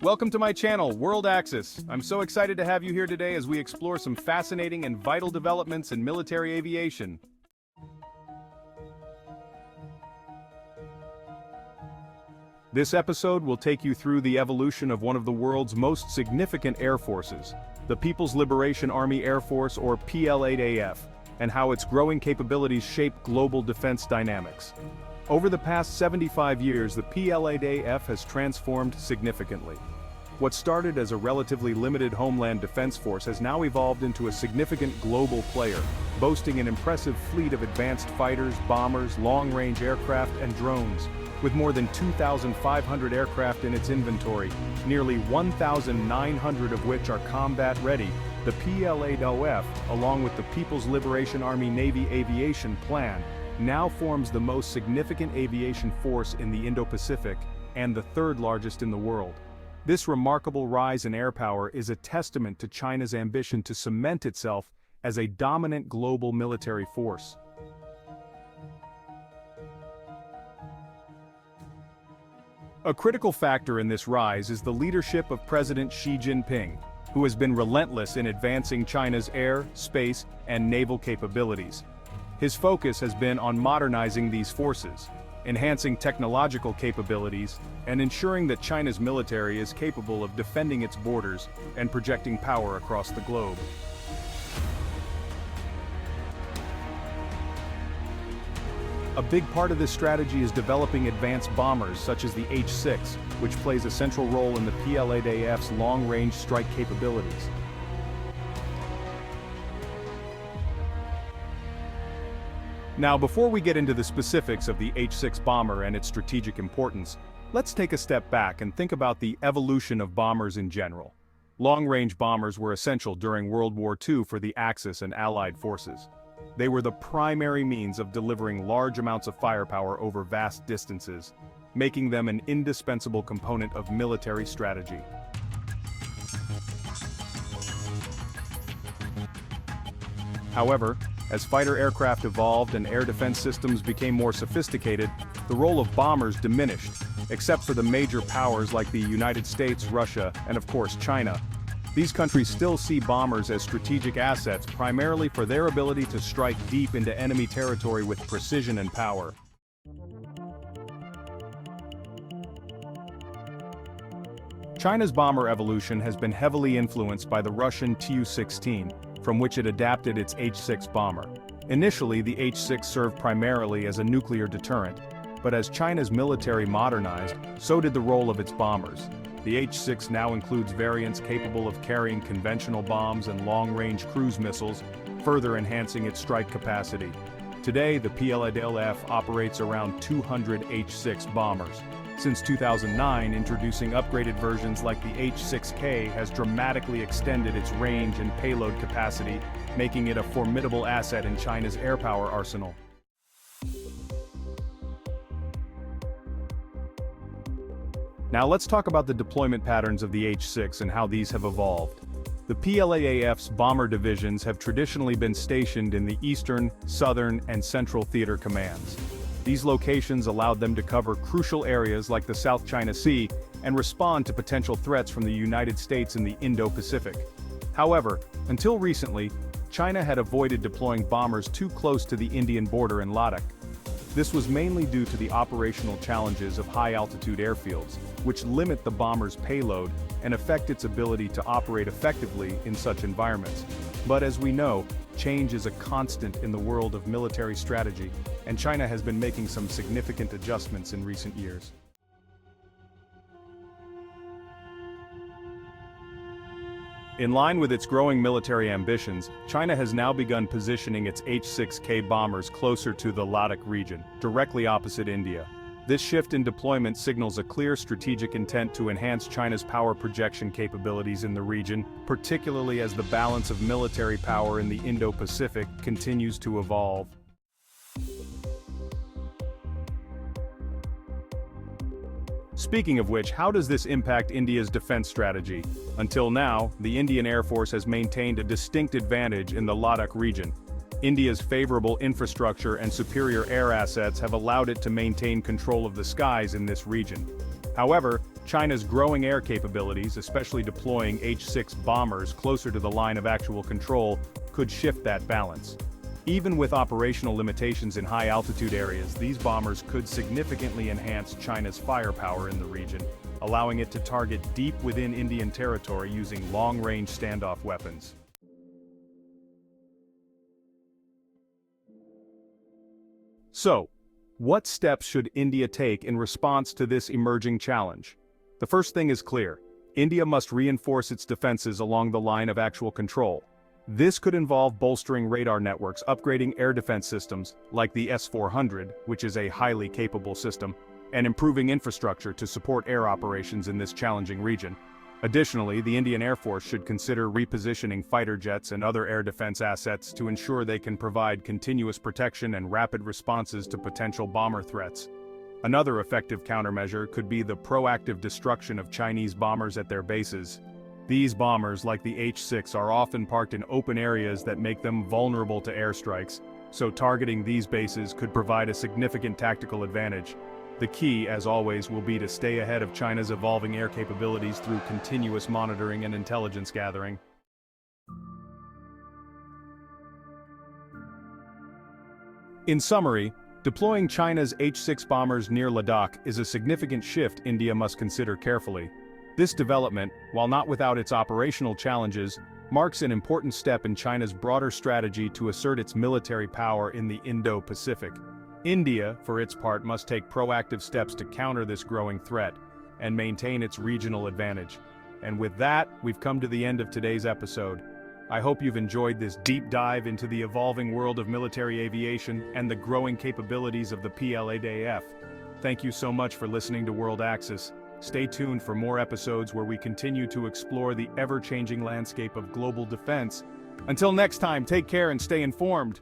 Welcome to my channel, WorldAxis. I'm so excited to have you here today as we explore some fascinating and vital developments in military aviation. This episode will take you through the evolution of one of the world's most significant air forces, the People's Liberation Army Air Force, or PLAAF, and how its growing capabilities shape global defense dynamics. Over the past 75 years, the PLAAF has transformed significantly. What started as a relatively limited homeland defense force has now evolved into a significant global player, boasting an impressive fleet of advanced fighters, bombers, long-range aircraft, and drones. With more than 2,500 aircraft in its inventory, nearly 1,900 of which are combat-ready, the PLAAF, along with the People's Liberation Army Navy Aviation Plan, now forms the most significant aviation force in the Indo-Pacific and the third largest in the world. This remarkable rise in air power is a testament to China's ambition to cement itself as a dominant global military force. A critical factor in this rise is the leadership of President Xi Jinping, who has been relentless in advancing China's air, space, and naval capabilities. His focus has been on modernizing these forces, enhancing technological capabilities, and ensuring that China's military is capable of defending its borders and projecting power across the globe. A big part of this strategy is developing advanced bombers such as the H-6, which plays a central role in the PLAAF's long-range strike capabilities. Now, before we get into the specifics of the H-6 bomber and its strategic importance, let's take a step back and think about the evolution of bombers in general. Long-range bombers were essential during World War II for the Axis and Allied forces. They were the primary means of delivering large amounts of firepower over vast distances, making them an indispensable component of military strategy. However, as fighter aircraft evolved and air defense systems became more sophisticated, the role of bombers diminished, except for the major powers like the United States, Russia, and of course China. These countries still see bombers as strategic assets primarily for their ability to strike deep into enemy territory with precision and power. China's bomber evolution has been heavily influenced by the Russian Tu-16, from which it adapted its H-6 bomber. Initially, the H-6 served primarily as a nuclear deterrent, but as China's military modernized, so did the role of its bombers. The H-6 now includes variants capable of carrying conventional bombs and long-range cruise missiles, further enhancing its strike capacity. Today, the PLAAF operates around 200 H-6 bombers. Since 2009, introducing upgraded versions like the H-6K has dramatically extended its range and payload capacity, making it a formidable asset in China's air power arsenal. Now let's talk about the deployment patterns of the H-6 and how these have evolved. The PLAAF's bomber divisions have traditionally been stationed in the Eastern, Southern, and Central Theater Commands. These locations allowed them to cover crucial areas like the South China Sea and respond to potential threats from the United States in the Indo-Pacific. However, until recently, China had avoided deploying bombers too close to the Indian border in Ladakh. This was mainly due to the operational challenges of high-altitude airfields, which limit the bomber's payload and affect its ability to operate effectively in such environments. But as we know, change is a constant in the world of military strategy, and China has been making some significant adjustments in recent years. In line with its growing military ambitions, China has now begun positioning its H-6K bombers closer to the Ladakh region, directly opposite India. This shift in deployment signals a clear strategic intent to enhance China's power projection capabilities in the region, particularly as the balance of military power in the Indo-Pacific continues to evolve. Speaking of which, how does this impact India's defense strategy? Until now, the Indian Air Force has maintained a distinct advantage in the Ladakh region. India's favorable infrastructure and superior air assets have allowed it to maintain control of the skies in this region. However, China's growing air capabilities, especially deploying H-6 bombers closer to the line of actual control, could shift that balance. Even with operational limitations in high-altitude areas, these bombers could significantly enhance China's firepower in the region, allowing it to target deep within Indian territory using long-range standoff weapons. So, what steps should India take in response to this emerging challenge? The first thing is clear. India must reinforce its defenses along the line of actual control. This could involve bolstering radar networks, upgrading air defense systems, like the S-400, which is a highly capable system, and improving infrastructure to support air operations in this challenging region. Additionally, the Indian Air Force should consider repositioning fighter jets and other air defense assets to ensure they can provide continuous protection and rapid responses to potential bomber threats. Another effective countermeasure could be the proactive destruction of Chinese bombers at their bases. These bombers, like the H-6, are often parked in open areas that make them vulnerable to airstrikes, so targeting these bases could provide a significant tactical advantage. The key, as always, will be to stay ahead of China's evolving air capabilities through continuous monitoring and intelligence gathering. In summary, deploying China's H-6 bombers near Ladakh is a significant shift India must consider carefully. This development, while not without its operational challenges, marks an important step in China's broader strategy to assert its military power in the Indo-Pacific. India, for its part, must take proactive steps to counter this growing threat and maintain its regional advantage. And with that, we've come to the end of today's episode. I hope you've enjoyed this deep dive into the evolving world of military aviation and the growing capabilities of the PLAAF. Thank you so much for listening to WorldAxis. Stay tuned for more episodes where we continue to explore the ever-changing landscape of global defense. Until next time, take care and stay informed.